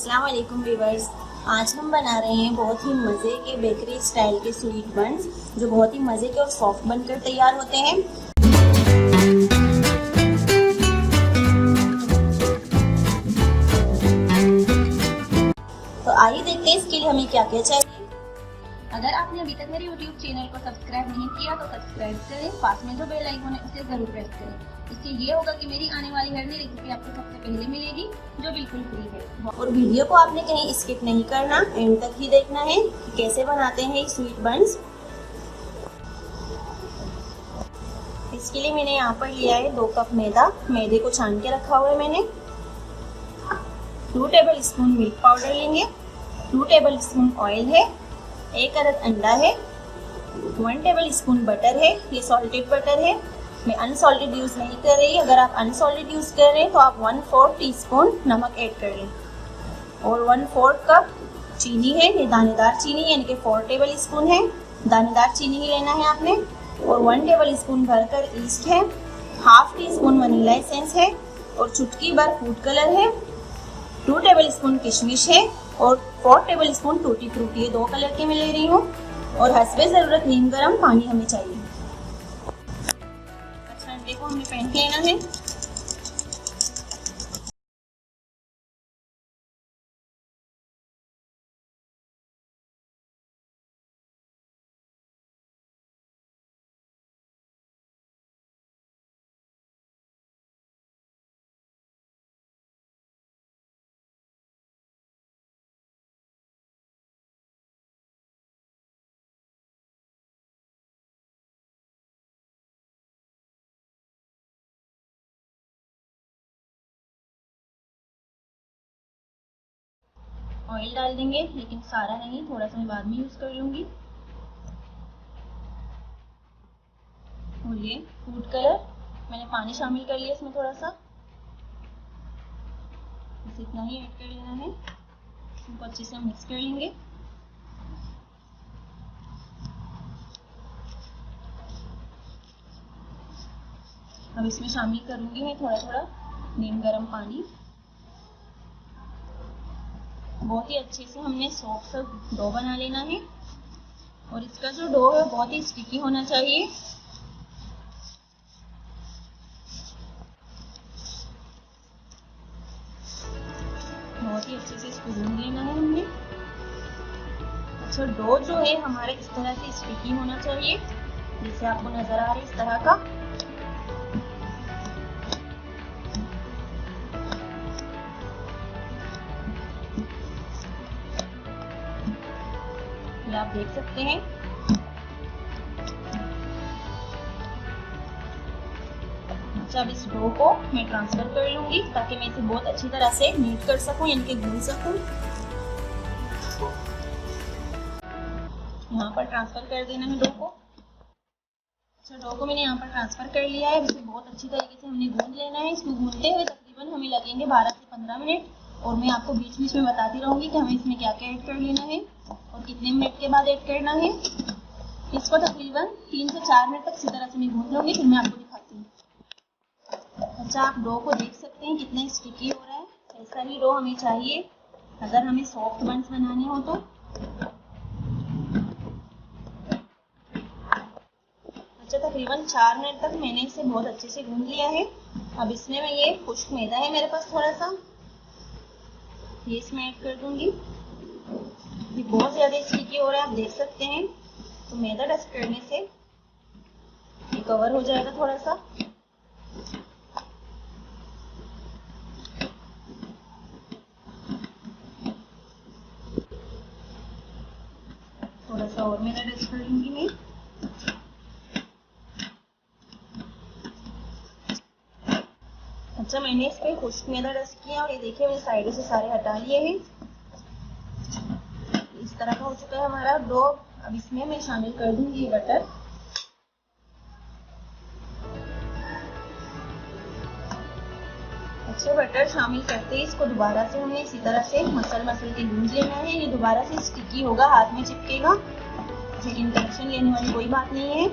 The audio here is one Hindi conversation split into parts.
अस्सलाम वालेकुम व्यूअर्स। आज हम बना रहे हैं बहुत ही मज़े के बेकरी स्टाइल के स्वीट बन्स जो बहुत ही मज़े के और सॉफ्ट बनकर तैयार होते हैं। तो आइए देखते हैं इसके लिए हमें क्या क्या चाहिए। अगर आपने अभी तक मेरे YouTube चैनल को सब्सक्राइब नहीं किया तो सब्सक्राइब करें, पास में जो बेल आइकन है उसे जरूर प्रेस करें। इससे ये होगा कि मेरी आने वाली हर नई रेसिपी आपको सबसे पहले मिलेगी जो बिल्कुल फ्री है। और वीडियो को आपने कहीं स्किप नहीं करना, एंड तक ही देखना है कि कैसे बनाते हैं ये स्वीट बन्स। इसके लिए मैंने यहाँ पर लिया है 2 कप मैदा। मैदे को छान के रखा हुआ है मैंने। 2 टेबल स्पून मिल्क पाउडर लेंगे। 2 टेबल स्पून ऑयल है। 1 अदद अंडा है। 1 टेबल स्पून बटर है, ये सॉल्टेड बटर है, मैं अनसॉल्टेड यूज़ नहीं कर रही। अगर आप अनसॉल्टेड यूज़ कर रहे हैं तो आप 1/4 टीस्पून नमक ऐड कर लें। और 1/4 कप चीनी है, ये दानेदार चीनी यानी कि 4 टेबल स्पून है। दानेदार चीनी ही लेना है आपने। और 1 टेबल स्पून भरकर ईस्ट है। 1/2 टीस्पून वनीला एसेंस है और चुटकी भर फूड कलर है। 2 टेबल स्पून किशमिश है और 4 टेबल स्पून टूटी फ्रूटी है, 2 कलर के मैं ले रही हूँ। और हस्बे ज़रूरत नीम गर्म पानी हमें चाहिए। अच्छा, अंडे को हमें फेंट लेना है। ऑयल डाल देंगे, लेकिन सारा नहीं, थोड़ा सा मैं बाद में यूज़ कर लूँगी। और ये फूड कलर मैंने पानी शामिल कर लिया इसमें थोड़ा सा, बस इतना ही ऐड कर लेना है। इनको अच्छे से मिक्स कर लेंगे। अब इसमें शामिल करूँगी मैं थोड़ा थोड़ा नीम गर्म पानी। बहुत ही अच्छे से हमने सॉफ्ट डो बना लेना है। और इसका जो डो है बहुत ही स्टिकी होना चाहिए। बहुत ही अच्छे से इसको गूंद लेना है हमने। अच्छा, डो जो है हमारे इस तरह से स्टिकी होना चाहिए, जैसे आपको नजर आ रहा है इस तरह का। ये आप देख सकते हैं। अच्छा, अब इस डो को मैं ट्रांसफर कर लूंगी ताकि मैं इसे बहुत अच्छी तरह से नीट कर सकूं, यानी कि गूंद सकूं। यहाँ पर ट्रांसफर कर देना है डो को। अच्छा, डो को मैंने यहाँ पर ट्रांसफर कर लिया है। इसे बहुत अच्छी तरीके से हमने गूंद लेना है। इसको गूंदते हुए तकरीबन हमें लगेंगे 12 से 15 मिनट। और मैं आपको बीच बीच में बताती रहूंगी कि हमें इसमें क्या क्या ऐड कर लेना है और कितने मिनट के बाद ऐड करना है। इसको तकरीबन 3 से 4 मिनट तक इसी तरह से मैं गूंद लूंगी, फिर मैं आपको दिखाती हूँ। अच्छा, आप डो को देख सकते हैं कितना स्टिकी हो रहा है। ऐसा ही डो हमें चाहिए अगर हमें सॉफ्ट बन्स बनाने हो तो। अच्छा, तकरीबन 4 मिनट तक मैंने इसे बहुत अच्छे से गूंद लिया है। अब इसमें मैं ये खुश्क मैदा है मेरे पास थोड़ा सा, ये इसमें ऐड कर दूंगी। ये बहुत ज़्यादा स्टिकी हो रहा है, आप देख सकते हैं। तो मैदा डस्ट करने से ये कवर हो जाएगा थोड़ा सा। थोड़ा सा और मैदा डस्ट कर लूंगी मैं। अच्छा, मैंने इस पे खुश्क मैदा डस्ट किया और ये देखिए मैंने साइडों से सारे हटा लिए हैं। इस तरह का हो चुका है हमारा डो। अब इसमें मैं शामिल कर दूंगी बटर। अच्छा, बटर शामिल करते ही इसको दोबारा से हमें इसी तरह से मसल के गूंज लेना है। ये दोबारा से स्टिकी होगा, हाथ में चिपकेगा, लेकिन टेंशन लेने वाली कोई बात नहीं है।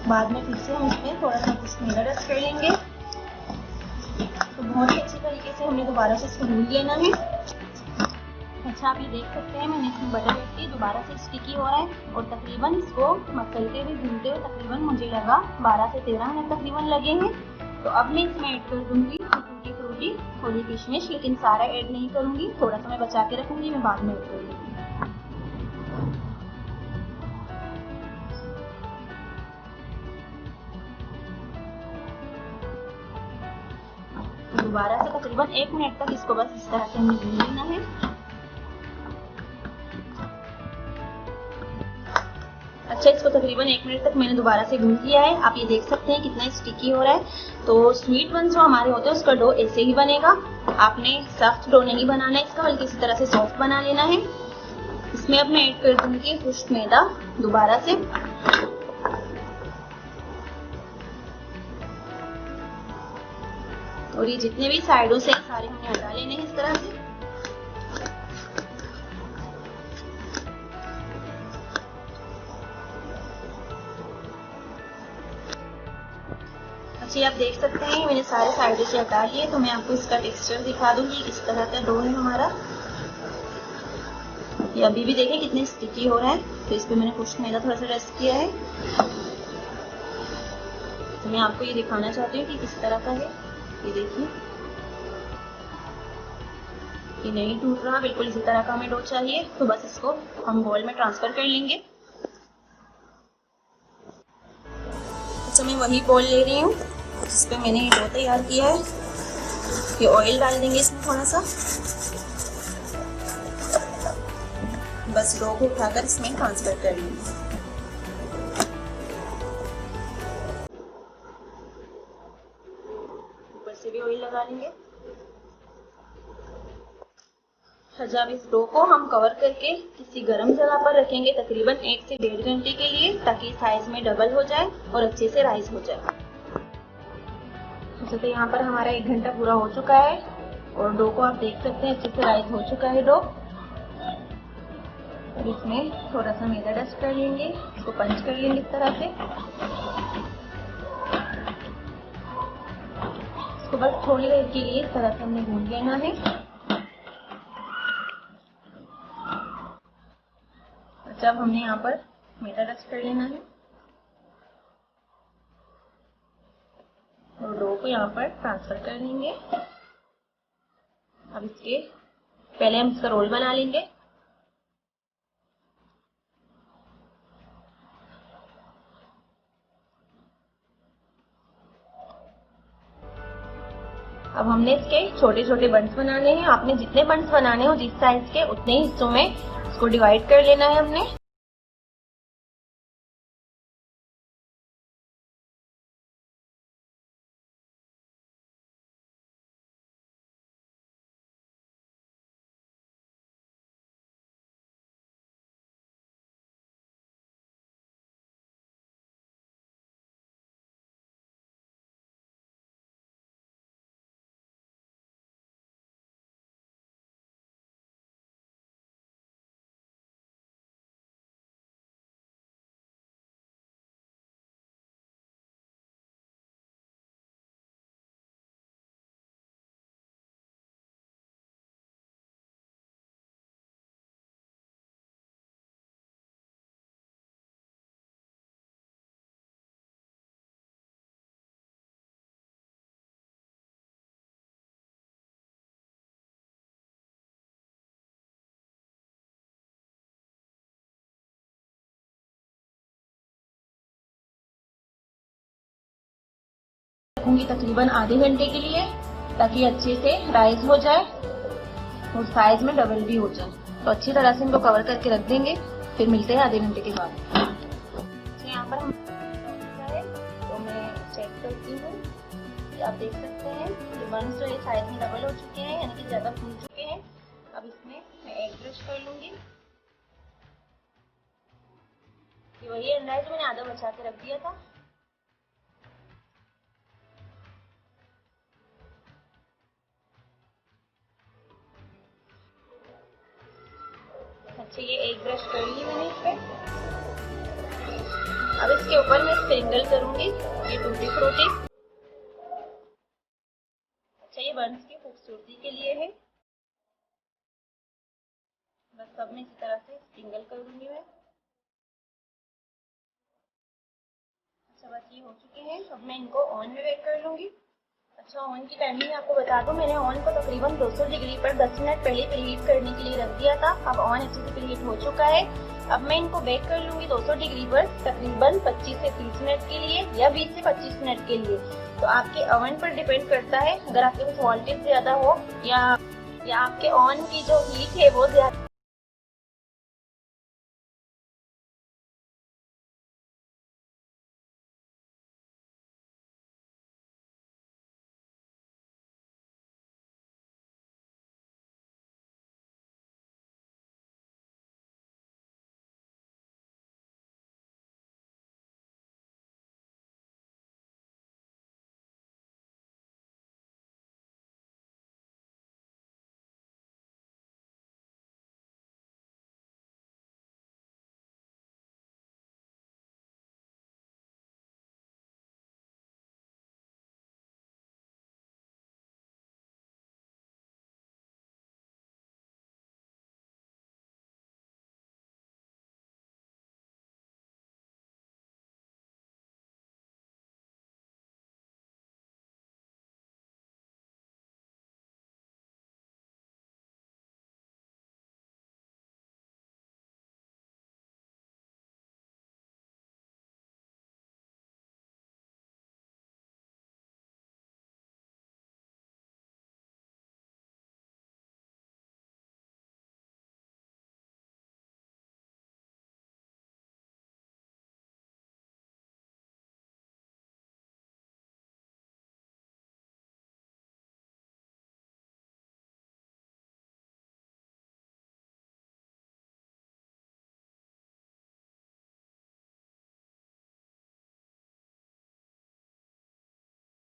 बाद में फिर से हम इसमें थोड़ा सा खुश्क मैदा डस्ट कर लेंगे। तो बहुत ही अच्छी तरीके से हमने दोबारा से इसको गूंद लेना है। अच्छा, आप ये देख सकते हैं मैंने इसमें बटर ऐड की, दोबारा से स्टिकी हो रहा है और तकरीबन इसको मसलते हुए भूनते हुए तकरीबन मुझे लगा 12 से 13 मिनट तकरीबन लगेंगे। तो अब मैं इसमें ऐड कर दूंगी टूटी फ्रूटी और ये किशमिश, लेकिन सारा ऐड नहीं करूंगी, थोड़ा सा मैं बचा के रखूंगी, मैं बाद में ऐड करूंगी। दोबारा से तकरीबन 1 मिनट तक इसको बस इस तरह से हमें भून लेना है। अच्छा, इसको तकरीबन 1 मिनट तक मैंने दोबारा से भून लिया है। आप ये देख सकते हैं कितना स्टिकी हो रहा है। तो स्वीट बंस जो हमारे होते हैं उसका डो ऐसे ही बनेगा। आपने सख्त डो नहीं बनाना है इसका, बल्कि इसी तरह से सॉफ्ट बना लेना है। इसमें अब मैं ऐड कर दूंगी खुश्क मैदा दोबारा से। और ये जितने भी साइडों से सारे हमने हटा लेने हैं इस तरह से। अच्छा, आप देख सकते हैं मैंने सारे साइडों से हटा लिए। तो मैं आपको इसका टेक्सचर दिखा दूंगी, इस तरह का डो है हमारा। ये अभी भी देखें कितने स्टिकी हो रहा है। तो इस पे मैंने खुश्क मैदा थोड़ा सा रस्ट किया है। तो मैं आपको ये दिखाना चाहती हूँ कि किस तरह का है। ये देखिए, ये नहीं टूट रहा, बिल्कुल इसी तरह का हमें डो चाहिए। तो बस इसको हम बोल में ट्रांसफर कर लेंगे। अच्छा, मैं वही बोल ले रही हूँ जिस पे मैंने ये डो तैयार किया है। ये ऑयल डाल देंगे इसमें थोड़ा सा, बस डो को उठाकर इसमें ट्रांसफर कर लेंगे। ऊपर से भी ऑयल लगा लेंगे। जब इस डो को हम कवर करके किसी गर्म जगह पर रखेंगे तकरीबन 1 से 1.5 घंटे के लिए, ताकि साइज में डबल हो जाए और अच्छे से राइस हो जाए। अच्छा, तो यहाँ पर हमारा 1 घंटा पूरा हो चुका है और डो को आप देख सकते हैं अच्छे से राइस हो चुका है डो। अब इसमें थोड़ा सा मैदा डस्ट कर लेंगे, इसको पंच कर लेंगे इस तरह से। इसको बस थोड़ी देर के लिए इस तरह से हमने भून लेना है। जब हमने यहाँ पर मैदा डस्ट कर लेना है और डो को यहाँ पर ट्रांसफर कर लेंगे। अब इसके पहले हम इसका रोल बना लेंगे। अब हमने इसके छोटे छोटे बंस बनाने हैं। आपने जितने बंस बनाने हो जिस साइज के, उतने ही हिस्सों में इसको डिवाइड कर लेना है हमने। रखूंगी तकरीबन आधे घंटे के लिए, ताकि अच्छे से राइस हो जाए और साइज में डबल भी हो जाए। तो अच्छी तरह से इनको कवर करके रख देंगे, फिर मिलते हैं आधे घंटे के बाद। तो यहाँ पर हम तो मैं चेक करती हूँ, आप देख सकते हैं ये बंस जो है साइज में डबल हो चुके हैं, यानी कि ज्यादा फूल चुके हैं। अब इसमें मैं एग ब्रश कर लूंगी। ये वही अंडा है जो मैंने आधा बचा के रख दिया था। अच्छा, ये एग ब्रश कर ली मैंने इस पे। अब इसके ऊपर मैं स्प्रिंकल करूंगी ये टूटी फ्रूटी। अच्छा, ये बंस की खूबसूरती के लिए है। बस सब में इसी तरह से स्प्रिंकल कर दूंगी मैं। अच्छा बस ये हो चुके हैं। अब मैं इनको ऑन में बेक कर लूंगी। अच्छा ऑन की टाइमिंग आपको बता दूं, मैंने ऑन को तकरीबन 200 डिग्री पर 10 मिनट पहले प्रीहीट करने के लिए रख दिया था। अब ऑन अच्छे से प्रीहीट हो चुका है। अब मैं इनको बेक कर लूंगी 200 डिग्री पर तकरीबन 25 से 30 मिनट के लिए या 20 से 25 मिनट के लिए। तो आपके ओवन पर डिपेंड करता है, अगर आपके पास वोल्टेज ज्यादा हो या आपके ऑन की जो हीट है वो ज्यादा।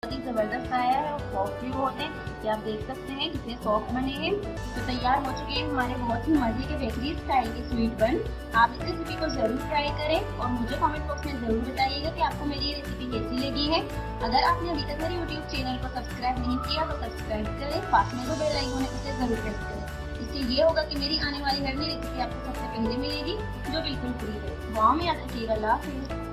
बहुत ही जबरदस्त आया है और सॉफ्ट भी बहुत है। ये आप देख सकते हैं कितने सॉफ्ट बने हैं। तो तैयार हो चुके हैं हमारे बहुत ही मजे के बेकरी स्टाइल के स्वीट बन। आप इस रेसिपी को जरूर ट्राई करें और मुझे कमेंट बॉक्स में जरूर बताइएगा कि आपको मेरी ये रेसिपी कैसी लगी है। अगर आपने अभी तक मेरे यूट्यूब चैनल को सब्सक्राइब नहीं किया तो सब्सक्राइब करें, पास में जो बेल आइकन है उसे जरूर प्रेस करें। इससे ये होगा कि मेरी आने वाली हर नई रेसिपी आपको सबसे पहले मिलेगी जो बिल्कुल फ्री है। दुआ में याद रखिएगा। अल्लाह हाफिज़।